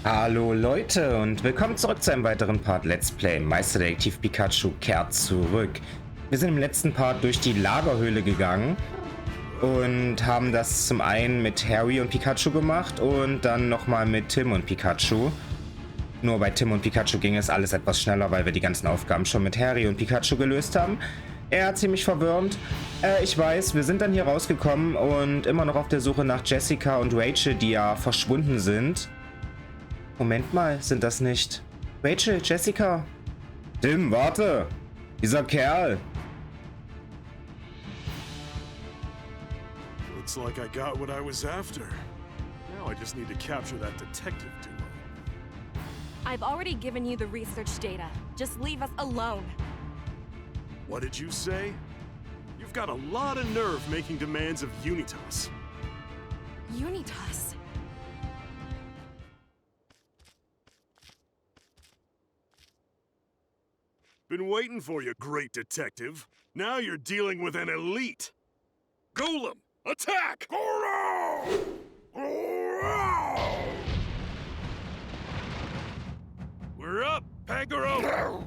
Hallo Leute und willkommen zurück zu einem weiteren Part Let's Play Meisterdetektiv Pikachu kehrt zurück. Wir sind im letzten Part durch die Lagerhöhle gegangen und haben das zum einen mit Harry und Pikachu gemacht und dann nochmal mit Tim und Pikachu. Nur bei Tim und Pikachu ging es alles etwas schneller, weil wir die ganzen Aufgaben schon mit Harry und Pikachu gelöst haben. Er hat ziemlich verwirrend. Ich weiß, wir sind dann hier rausgekommen und immer noch auf der Suche nach Jessica und Rachel, die ja verschwunden sind. Moment mal, sind das nicht Rachel, Jessica? Tim, warte! Dieser Kerl! Looks like I got what I was after. Now I just need to capture that detective duo. I've already given you the research data. Just leave us alone. What did you say? You've got a lot of nerve making demands of Unitas. Unitas. Been waiting for you, great detective. Now you're dealing with an elite. Golem, attack! We're up, Pagaro!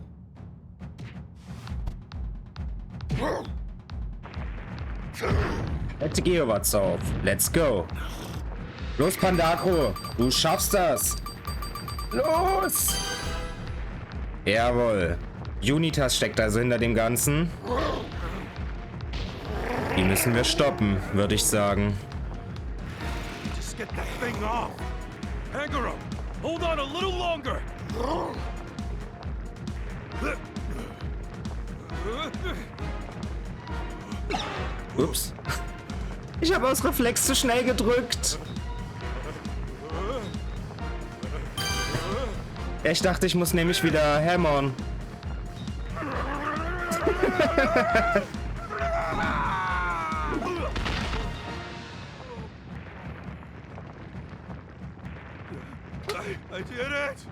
Jetzt geh was auf. Let's go. Los, Pandakro. Du schaffst das. Los! Jawohl. Unitas steckt also hinter dem Ganzen. Die müssen wir stoppen, würde ich sagen. Just get the thing off. Pagaro, hold on a little longer. Ups. Ich habe aus Reflex zu schnell gedrückt. Ich dachte, ich muss nämlich wieder hämmern. I did it!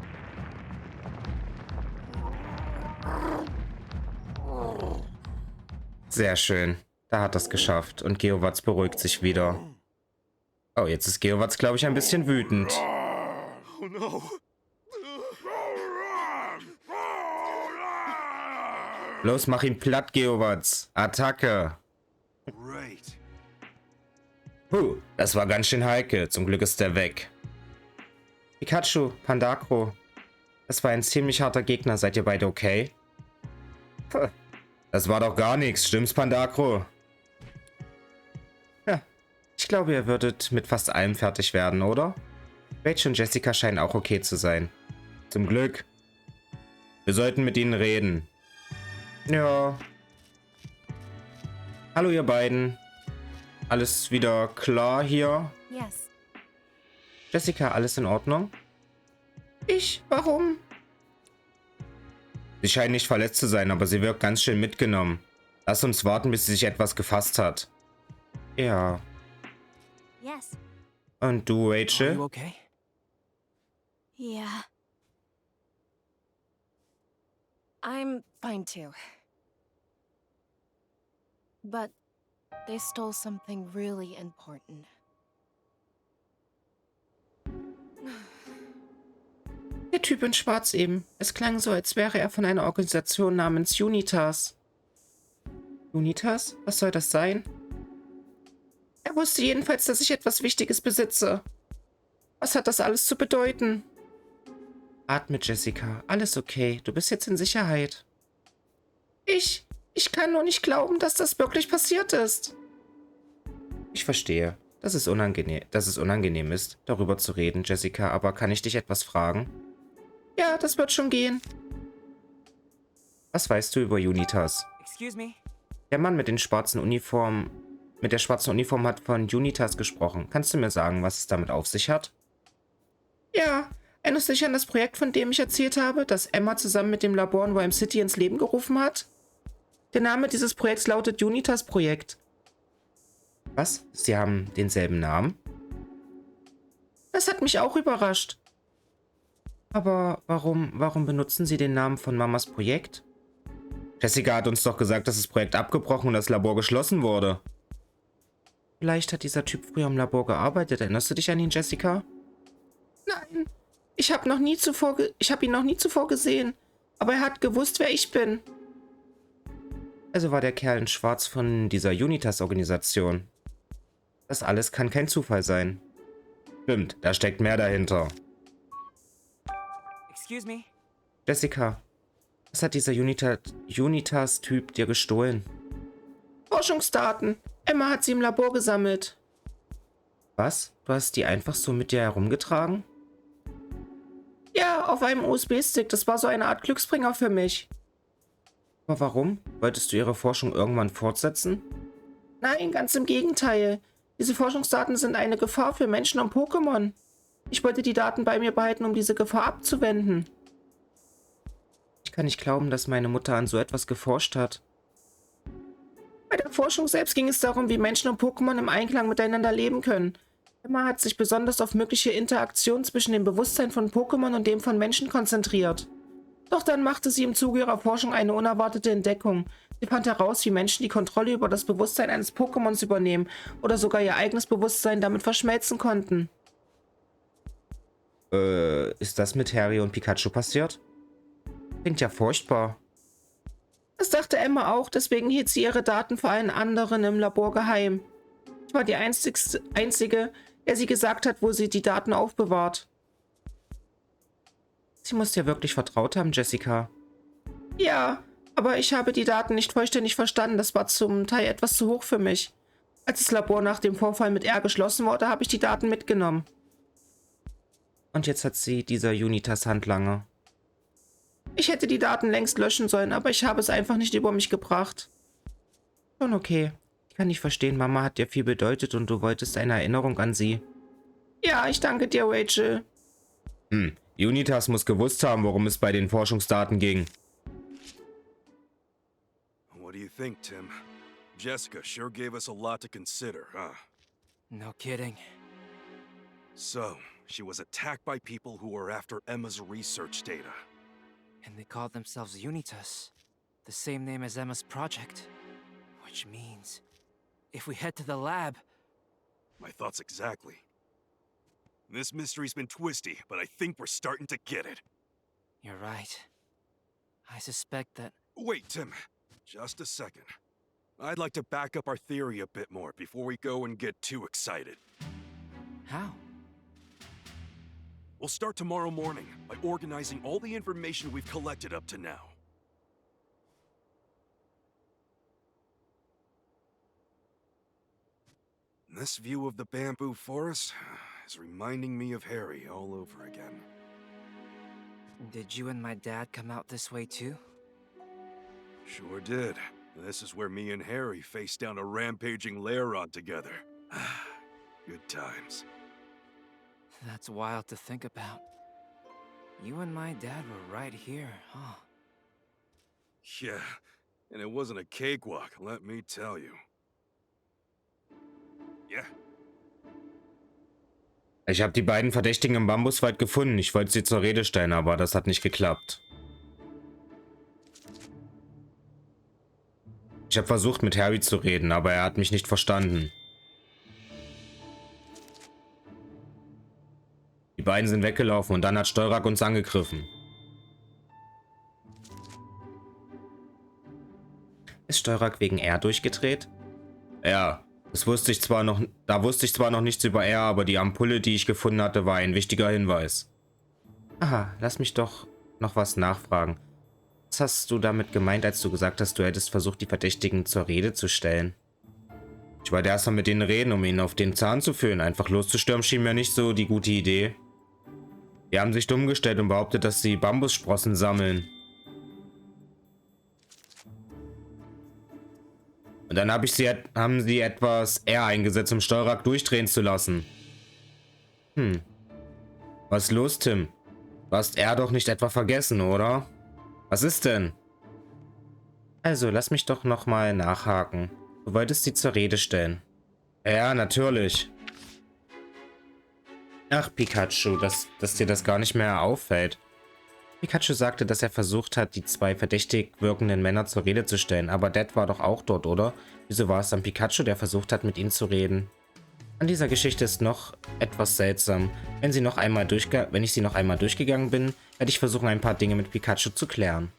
Sehr schön. Da hat das geschafft. Und Geowatz beruhigt sich wieder. Oh, jetzt ist Geowatz, glaube ich, ein bisschen wütend. Oh no! Los, mach ihn platt, Geowatz. Attacke. Great. Das war ganz schön heikel. Zum Glück ist der weg. Pikachu, Pandakro. Das war ein ziemlich harter Gegner. Seid ihr beide okay? Puh. Das war doch gar nichts. Stimmt's, Pandakro? Ja, ich glaube, ihr würdet mit fast allem fertig werden, oder? Rachel und Jessica scheinen auch okay zu sein. Zum Glück. Wir sollten mit ihnen reden. Ja. Hallo, ihr beiden. Alles wieder klar hier? Yes. Jessica, alles in Ordnung? Warum? Sie scheint nicht verletzt zu sein, aber sie wirkt ganz schön mitgenommen. Lass uns warten, bis sie sich etwas gefasst hat. Ja. Yes. Und du, Are Rachel? you okay? Yeah. I'm fine too. But they stole something really important. Der Typ in Schwarz eben. Es klang so, als wäre er von einer Organisation namens Unitas. Unitas? Was soll das sein? Er wusste jedenfalls, dass ich etwas Wichtiges besitze. Was hat das alles zu bedeuten? Atme, Jessica. Alles okay. Du bist jetzt in Sicherheit. Ich kann nur nicht glauben, dass das wirklich passiert ist. Ich verstehe, dass es unangenehm ist, darüber zu reden, Jessica, aber kann ich dich etwas fragen? Ja, das wird schon gehen. Was weißt du über Unitas? Excuse me? Der Mann mit der schwarzen Uniform hat von Unitas gesprochen. Kannst du mir sagen, was es damit auf sich hat? Ja, erinnerst du dich an das Projekt, von dem ich erzählt habe, das Emma zusammen mit dem Labor in Ryme City ins Leben gerufen hat? Der Name dieses Projekts lautet Unitas Projekt. Was? Sie haben denselben Namen? Das hat mich auch überrascht. Aber warum benutzen Sie den Namen von Mamas Projekt? Jessica hat uns doch gesagt, dass das Projekt abgebrochen und das Labor geschlossen wurde. Vielleicht hat dieser Typ früher im Labor gearbeitet. Erinnerst du dich an ihn, Jessica? Nein, Ich habe ihn noch nie zuvor gesehen. Aber er hat gewusst, wer ich bin. Also war der Kerl in Schwarz von dieser Unitas-Organisation. Das alles kann kein Zufall sein. Stimmt, da steckt mehr dahinter. Excuse me? Jessica, was hat dieser Unitas-Typ dir gestohlen? Forschungsdaten. Emma hat sie im Labor gesammelt. Was? Du hast die einfach so mit dir herumgetragen? Ja, auf einem USB-Stick. Das war so eine Art Glücksbringer für mich. Aber warum? Wolltest du ihre Forschung irgendwann fortsetzen? Nein, ganz im Gegenteil. Diese Forschungsdaten sind eine Gefahr für Menschen und Pokémon. Ich wollte die Daten bei mir behalten, um diese Gefahr abzuwenden. Ich kann nicht glauben, dass meine Mutter an so etwas geforscht hat. Bei der Forschung selbst ging es darum, wie Menschen und Pokémon im Einklang miteinander leben können. Emma hat sich besonders auf mögliche Interaktionen zwischen dem Bewusstsein von Pokémon und dem von Menschen konzentriert. Doch dann machte sie im Zuge ihrer Forschung eine unerwartete Entdeckung. Sie fand heraus, wie Menschen die Kontrolle über das Bewusstsein eines Pokémons übernehmen oder sogar ihr eigenes Bewusstsein damit verschmelzen konnten. Ist das mit Harry und Pikachu passiert? Klingt ja furchtbar. Das dachte Emma auch, deswegen hielt sie ihre Daten vor allen anderen im Labor geheim. Ich war die Einzige, der sie gesagt hat, wo sie die Daten aufbewahrt. Sie muss dir wirklich vertraut haben, Jessica. Ja, aber ich habe die Daten nicht vollständig verstanden. Das war zum Teil etwas zu hoch für mich. Als das Labor nach dem Vorfall mit R geschlossen wurde, habe ich die Daten mitgenommen. Und jetzt hat sie dieser Unitas-Handlanger. Ich hätte die Daten längst löschen sollen, aber ich habe es einfach nicht über mich gebracht. Schon okay. Ich kann nicht verstehen, Mama hat dir viel bedeutet und du wolltest eine Erinnerung an sie. Ja, ich danke dir, Rachel. Unitas muss gewusst haben, worum es bei den Forschungsdaten ging. What do you think, Tim? Jessica sure gave us a lot to consider, huh? No kidding. So, she was attacked by people who were after Emma's research data. And they called themselves Unitas, the same name as Emma's project. Which means, if we head to the lab... My thoughts exactly. This mystery's been twisty, but I think we're starting to get it. You're right. I suspect that... Wait, Tim. Just a second. I'd like to back up our theory a bit more before we go and get too excited. How? We'll start tomorrow morning by organizing all the information we've collected up to now. This view of the bamboo forest is reminding me of Harry all over again. Did you and my dad come out this way too? Sure did. This is where me and Harry faced down a rampaging Laron together. Good times. That's wild to think about. You and my dad were right here, huh? Yeah, and it wasn't a cakewalk, let me tell you. Yeah. Ich habe die beiden Verdächtigen im Bambuswald gefunden. Ich wollte sie zur Rede stellen, aber das hat nicht geklappt. Ich habe versucht, mit Harry zu reden, aber er hat mich nicht verstanden. Die beiden sind weggelaufen und dann hat Steurak uns angegriffen. Ist Steurak wegen R durchgedreht? Ja, da wusste ich zwar noch nichts über R, aber die Ampulle, die ich gefunden hatte, war ein wichtiger Hinweis. Aha, lass mich doch noch was nachfragen. Was hast du damit gemeint, als du gesagt hast, du hättest versucht, die Verdächtigen zur Rede zu stellen? Ich wollte erst mal mit denen reden, um ihnen auf den Zahn zu fühlen. Einfach loszustürmen schien mir nicht so die gute Idee. Die haben sich dumm gestellt und behauptet, dass sie Bambussprossen sammeln. Und dann haben sie etwas R eingesetzt, um Steurak durchdrehen zu lassen. Was ist los, Tim? Du hast R doch nicht etwa vergessen, oder? Was ist denn? Also, lass mich doch nochmal nachhaken. Du wolltest sie zur Rede stellen. Ja, natürlich. Ach, Pikachu, dass dir das gar nicht mehr auffällt. Pikachu sagte, dass er versucht hat, die zwei verdächtig wirkenden Männer zur Rede zu stellen. Aber Dad war doch auch dort, oder? Wieso war es dann Pikachu, der versucht hat, mit ihnen zu reden? An dieser Geschichte ist noch etwas seltsam. Wenn ich sie noch einmal durchgegangen bin, werde ich versuchen, ein paar Dinge mit Pikachu zu klären.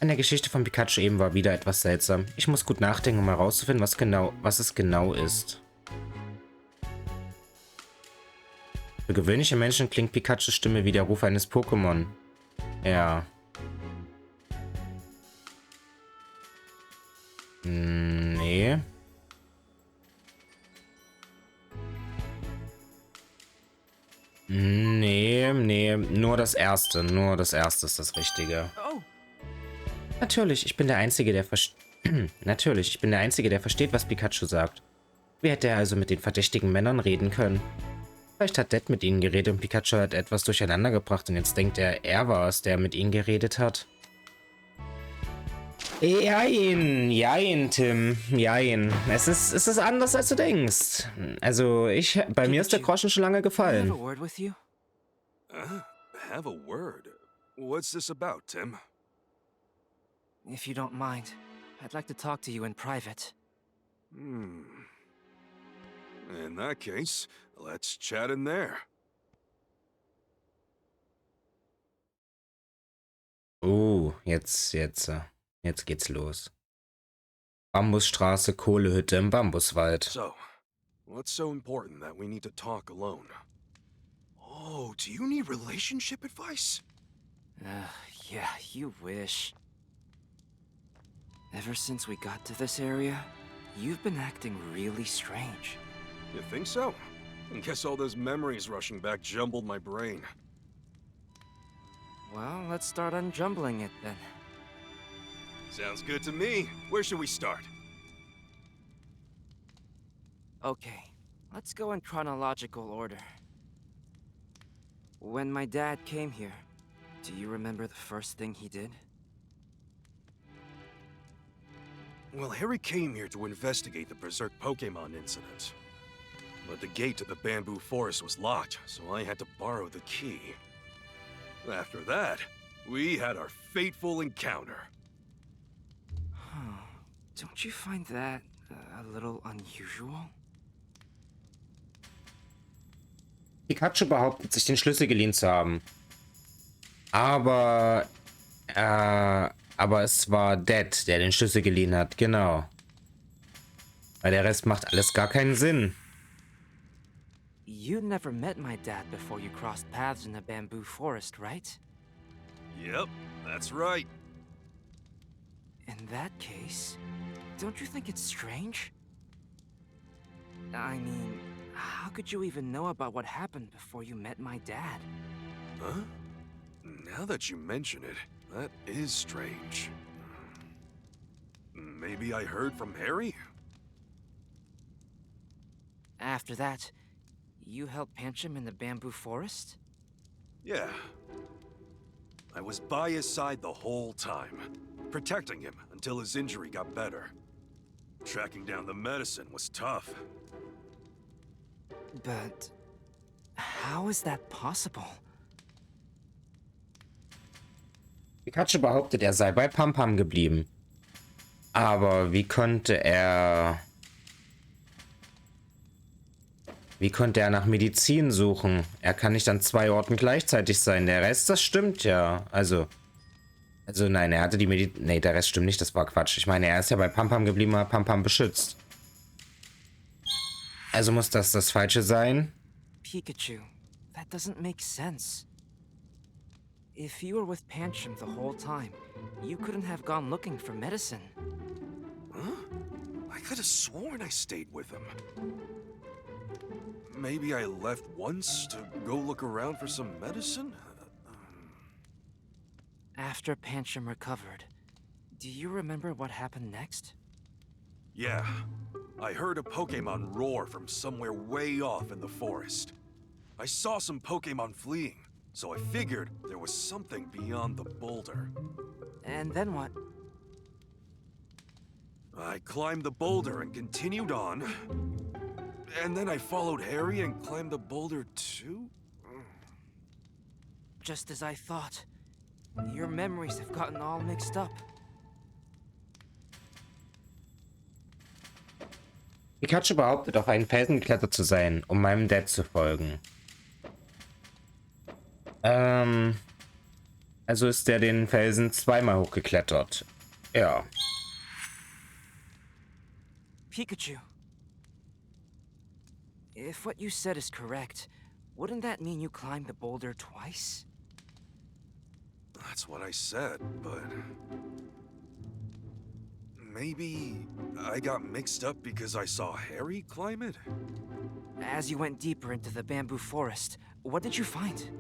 An der Geschichte von Pikachu eben war wieder etwas seltsam. Ich muss gut nachdenken, um herauszufinden, was es genau ist. Für gewöhnliche Menschen klingt Pikachus Stimme wie der Ruf eines Pokémon. Ja. Nee. Nee, nur das erste. Nur das erste ist das Richtige. Oh, Natürlich, ich bin der Einzige, der versteht, was Pikachu sagt. Wie hätte er also mit den verdächtigen Männern reden können? Vielleicht hat Dad mit ihnen geredet und Pikachu hat etwas durcheinander gebracht und jetzt denkt er war es, der mit ihnen geredet hat. Jein, Tim, jein. Es ist anders, als du denkst. Also, bei mir ist der Groschen schon lange can I have gefallen. a word with you? Have a word? What's this about, Tim? If you don't mind, I'd like to talk to you in private. In that case, let's chat in there. Jetzt geht's los. Bambusstraße, Kohlehütte im Bambuswald. So, what's so important that we need to talk alone? Oh, do you need relationship advice? Yeah, you wish. Ever since we got to this area, you've been acting really strange. You think so? I guess all those memories rushing back jumbled my brain. Well, let's start unjumbling it then. Sounds good to me. Where should we start? Okay, let's go in chronological order. When my dad came here, do you remember the first thing he did? Well, Harry came here to investigate the Berserk Pokemon incident. But the gate to the bamboo forest was locked, so I had to borrow the key. After that, we had our fateful encounter. Don't you find that a little unusual? Pikachu behauptet, sich den Schlüssel geliehen zu haben. Aber es war Dad, der den Schlüssel geliehen hat, genau. Weil der Rest macht alles gar keinen Sinn. You never met my dad before you crossed paths in the bamboo forest, right? Yep, that's right. In that case, don't you think it's strange? I mean, how could you even know about what happened before you met my dad? Huh? Now that you mention it, that is strange. Maybe I heard from Harry? After that, you helped Pancham in the bamboo forest? Yeah. I was by his side the whole time, protecting him until his injury got better. Tracking down the medicine was tough. But how is that possible? Pikachu behauptet, er sei bei Pampam geblieben. Aber wie konnte er nach Medizin suchen? Er kann nicht an 2 Orten gleichzeitig sein. Der Rest, das stimmt ja. Also nein, er hatte die Medizin. Nee, der Rest stimmt nicht, das war Quatsch. Ich meine, er ist ja bei Pampam geblieben, hat Pampam beschützt. Also muss das Falsche sein. Pikachu, that doesn't make sense. If you were with Pancham the whole time, you couldn't have gone looking for medicine. Huh? I could have sworn I stayed with him. Maybe I left once to go look around for some medicine? After Pancham recovered, do you remember what happened next? Yeah. I heard a Pokemon roar from somewhere way off in the forest. I saw some Pokemon fleeing, so I figured there was something beyond the boulder. And then what? I climbed the boulder and continued on. And then I followed Harry and climbed the boulder too? Just as I thought. Your memories have gotten all mixed up. Pikachu behauptet, auf einen Felsen geklettert zu sein, um meinem Dad zu folgen. Also ist der den Felsen zweimal hochgeklettert. Ja. Pikachu. If what you said is correct, wouldn't that mean you climbed the boulder twice? That's what I said, but... maybe I got mixed up because I saw Harry climb it? As you went deeper into the bamboo forest, what did you find?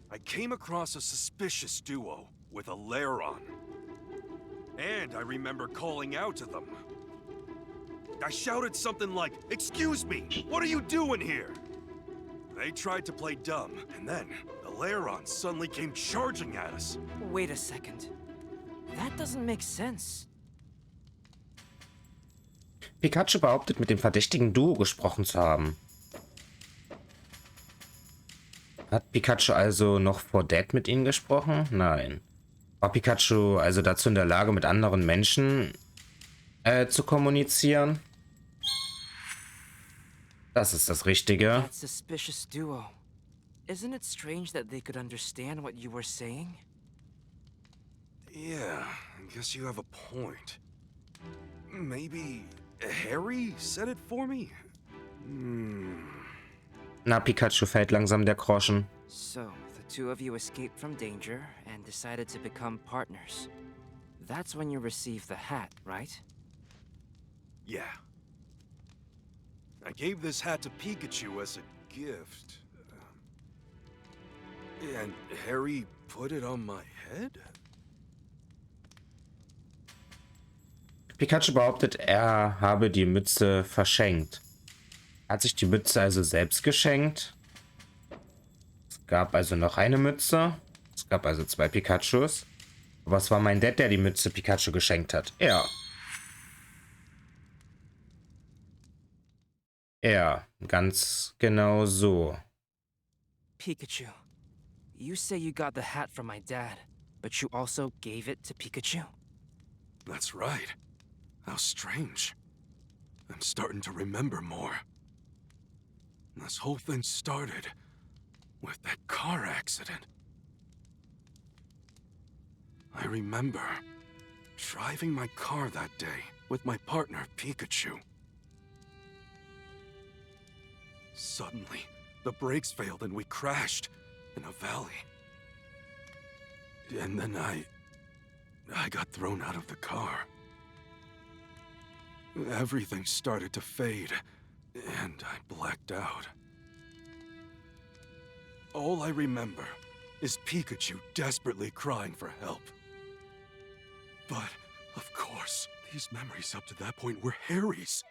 I came across a suspicious duo with a lair on. And I remember calling out to them. I shouted something like, "Excuse me, what are you doing here?" They tried to play dumb, and then the Lairon suddenly came charging at us. Wait a second. That doesn't make sense. Pikachu behauptet, mit dem verdächtigen Duo gesprochen zu haben. Hat Pikachu also noch vor Dad mit ihnen gesprochen? Nein. War Pikachu also dazu in der Lage, mit anderen Menschen zu kommunizieren? Das ist das Richtige. That suspicious duo. Isn't it strange that they could understand what you were saying? Yeah, I guess you have a point. Maybe Harry said it for me? Na, Pikachu, fällt langsam der Groschen. So, the two of you escaped from danger and decided to become partners. That's when you received the hat, right? Yeah. I gave this hat to Pikachu as a gift. And Harry put it on my head? Pikachu behauptet, er habe die Mütze verschenkt. Er hat sich die Mütze also selbst geschenkt. Es gab also noch eine Mütze. Es gab also zwei Pikachus. Aber es war mein Dad, der die Mütze Pikachu geschenkt hat. Ja. Ja, ganz genau so. Pikachu, you say you got the hat from my dad, but you also gave it to Pikachu? That's right. How strange. I'm starting to remember more. This whole thing started with that car accident. I remember driving my car that day with my partner, Pikachu. Suddenly, the brakes failed and we crashed in a valley. And then I got thrown out of the car. Everything started to fade, and I blacked out. All I remember is Pikachu desperately crying for help. But, of course, these memories up to that point were Harry's.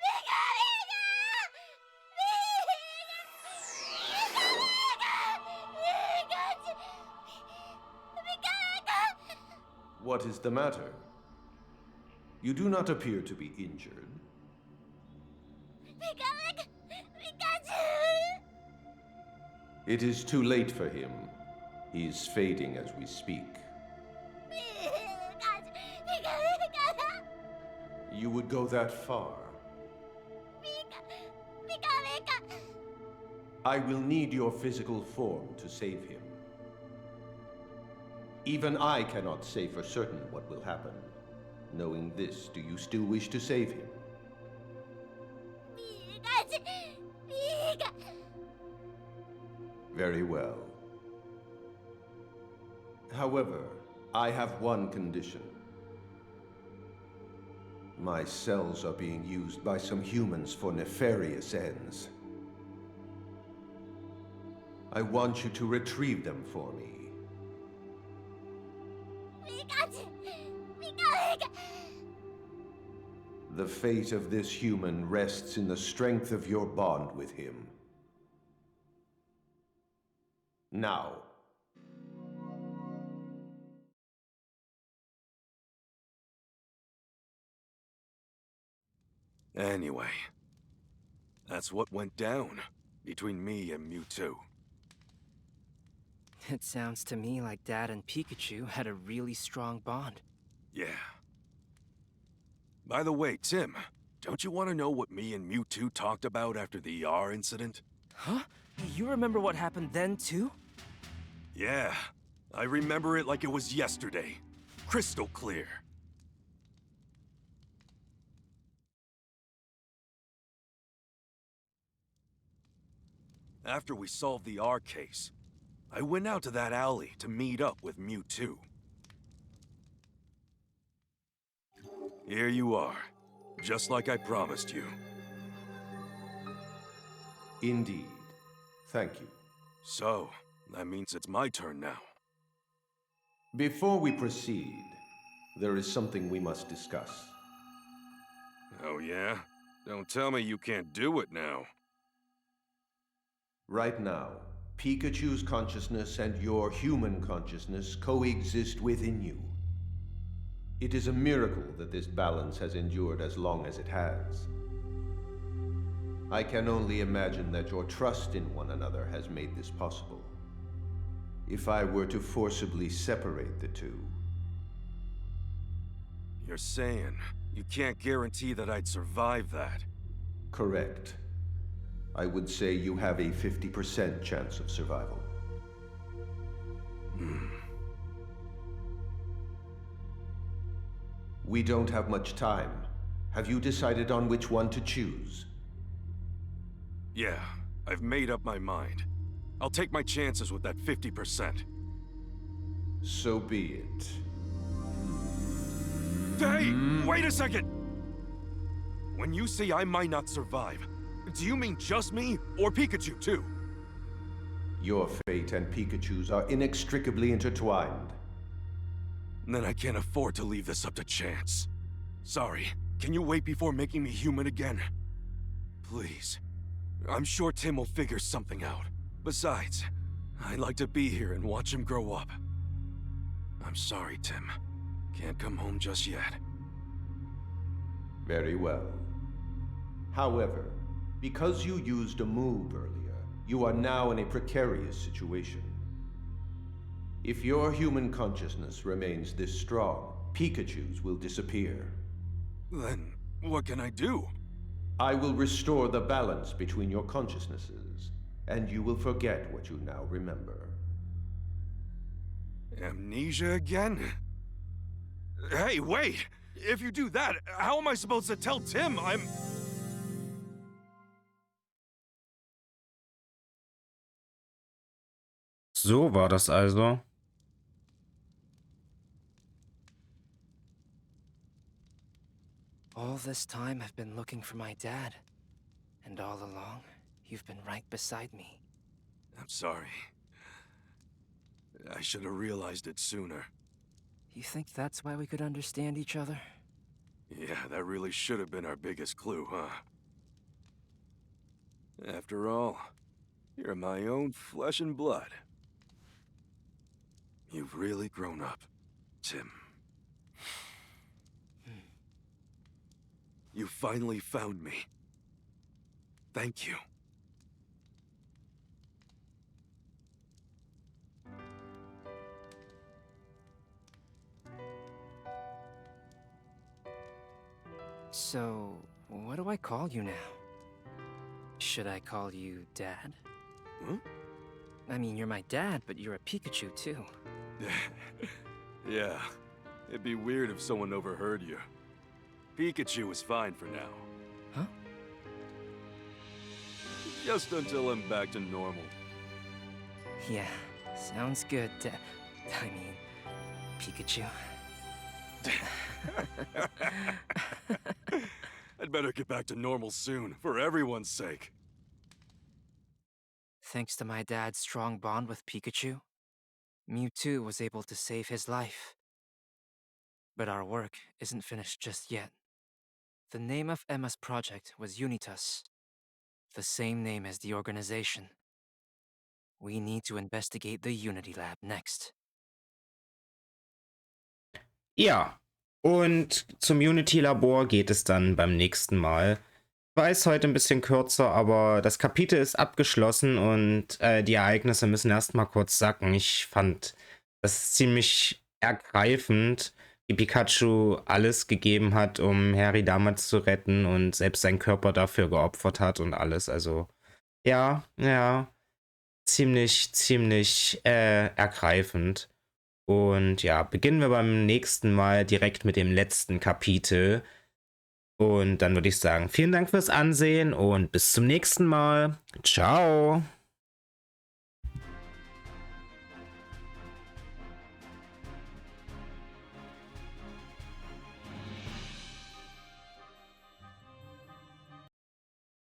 What is the matter? You do not appear to be injured. It is too late for him. He is fading as we speak. You would go that far? I will need your physical form to save him. Even I cannot say for certain what will happen. Knowing this, do you still wish to save him? Very well. However, I have one condition. My cells are being used by some humans for nefarious ends. I want you to retrieve them for me. The fate of this human rests in the strength of your bond with him. Now. Anyway, that's what went down between me and Mewtwo. It sounds to me like Dad and Pikachu had a really strong bond. Yeah. By the way, Tim, don't you want to know what me and Mewtwo talked about after the ER incident? Huh? You remember what happened then, too? Yeah, I remember it like it was yesterday. Crystal clear. After we solved the R case, I went out to that alley to meet up with Mewtwo. Here you are, just like I promised you. Indeed. Thank you. So, that means it's my turn now. Before we proceed, there is something we must discuss. Oh yeah? Don't tell me you can't do it now. Right now, Pikachu's consciousness and your human consciousness coexist within you. It is a miracle that this balance has endured as long as it has. I can only imagine that your trust in one another has made this possible. If I were to forcibly separate the two... You're saying you can't guarantee that I'd survive that? Correct. I would say you have a 50% chance of survival. We don't have much time. Have you decided on which one to choose? Yeah, I've made up my mind. I'll take my chances with that 50%. So be it. Hey, wait a second! When you say I might not survive, do you mean just me, or Pikachu too? Your fate and Pikachu's are inextricably intertwined. Then I can't afford to leave this up to chance. Sorry, can you wait before making me human again? Please. I'm sure Tim will figure something out. Besides, I'd like to be here and watch him grow up. I'm sorry, Tim. Can't come home just yet. Very well. However, because you used a move earlier, you are now in a precarious situation. If your human consciousness remains this strong, Pikachu's will disappear. Then, what can I do? I will restore the balance between your consciousnesses, and you will forget what you now remember. Amnesia again? Hey, wait! If you do that, how am I supposed to tell Tim I'm... So war das also. All this time I've been looking for my dad. And all along, you've been right beside me. I'm sorry. I should have realized it sooner. You think that's why we could understand each other? Yeah, that really should have been our biggest clue, huh? After all, you're my own flesh and blood. You've really grown up, Tim. You finally found me. Thank you. So, what do I call you now? Should I call you Dad? Huh? I mean, you're my dad, but you're a Pikachu too. Yeah, it'd be weird if someone overheard you. Pikachu is fine for now. Huh? Just until I'm back to normal. Yeah, sounds good, I mean, Pikachu. I'd better get back to normal soon, for everyone's sake. Thanks to my dad's strong bond with Pikachu, Mewtwo was able to save his life. But our work isn't finished just yet. The name of Emma's project was Unitas, the same name as the organization. We need to investigate the Unity Lab next. Ja, und zum Unity-Labor geht es dann beim nächsten Mal. War es heute ein bisschen kürzer, aber das Kapitel ist abgeschlossen und die Ereignisse müssen erstmal kurz sacken. Ich fand das ziemlich ergreifend, wie Pikachu alles gegeben hat, um Harry damals zu retten und selbst seinen Körper dafür geopfert hat und alles. Also, ja, ziemlich ergreifend. Und ja, beginnen wir beim nächsten Mal direkt mit dem letzten Kapitel. Und dann würde ich sagen, vielen Dank fürs Ansehen und bis zum nächsten Mal. Ciao.